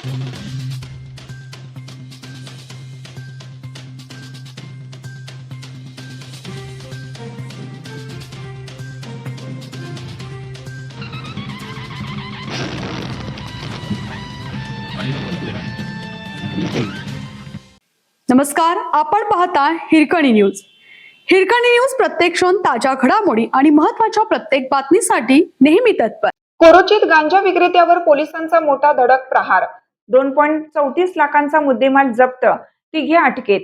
नमस्कार, आपण पाहता हिरकणी न्यूज. हिरकणी न्यूज प्रत्येक क्षण ताज्या घडामोडी आणि महत्त्वाच्या प्रत्येक बातमीसाठी नेहमी तत्पर. कोरोचीत गांजा विक्रेत्यावर पोलिसांचा मोठा धडक प्रहार. 2.34 लाखांचा मुद्देमाल जप्त, तिघे अटकेत.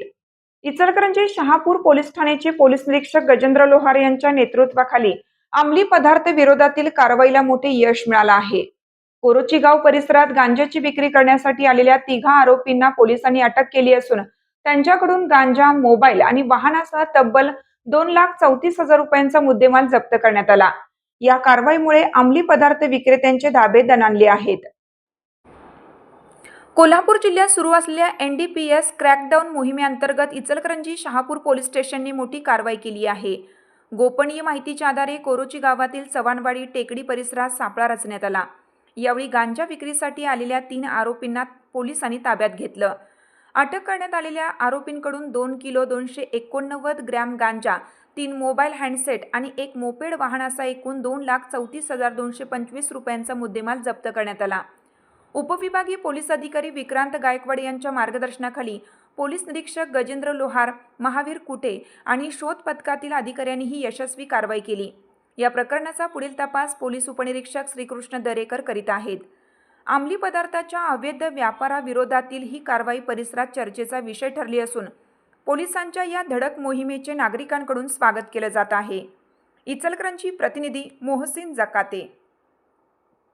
इचलकरंजी शहापूर पोलीस ठाण्याचे पोलीस निरीक्षक गजेंद्र लोहार यांच्या नेतृत्वाखाली अंमली पदार्थ विरोधातील कारवाईला मोठे यश मिळालं आहे. कोरोची गाव परिसरात गांजाची विक्री करण्यासाठी आलेल्या तिघा आरोपींना पोलिसांनी अटक केली असून त्यांच्याकडून गांजा, मोबाईल आणि वाहनासह तब्बल 2,34,000 रुपयांचा मुद्देमाल जप्त करण्यात आला. या कारवाईमुळे अंमली पदार्थ विक्रेत्यांचे धाबे दणाणले आहेत. कोल्हापूर जिल्ह्यात सुरू असलेल्या NDPS क्रॅकडाऊन मोहिमेअंतर्गत इचलकरंजी शहापूर पोलीस स्टेशनने मोठी कारवाई केली आहे. गोपनीय माहितीच्या आधारे कोरोची गावातील चव्हाणवाडी टेकडी परिसरात सापळा रचण्यात आला. यावेळी गांजा विक्रीसाठी आलेल्या 3 आरोपींना पोलिसांनी ताब्यात घेतलं. अटक करण्यात आलेल्या आरोपींकडून 2 किलो 289 ग्रॅम गांजा, 3 मोबाईल हँडसेट आणि 1 मोपेड वाहनाचा एकूण 2,34,225 रुपयांचा मुद्देमाल जप्त करण्यात आला. उपविभागीय पोलीस अधिकारी विक्रांत गायकवाड यांच्या मार्गदर्शनाखाली पोलीस निरीक्षक गजेंद्र लोहार, महावीर कुटे आणि शोध पथकातील अधिकाऱ्यांनी ही यशस्वी कारवाई केली. या प्रकरणाचा पुढील तपास पोलीस उपनिरीक्षक श्रीकृष्ण दरेकर करीत आहेत. अंमली पदार्थाच्या अवैध व्यापाराविरोधातील ही कारवाई परिसरात चर्चेचा विषय ठरली असून पोलिसांच्या या धडक मोहिमेचे नागरिकांकडून स्वागत केले जात आहे. इचलकरंजी प्रतिनिधी मोहसिन जकाते.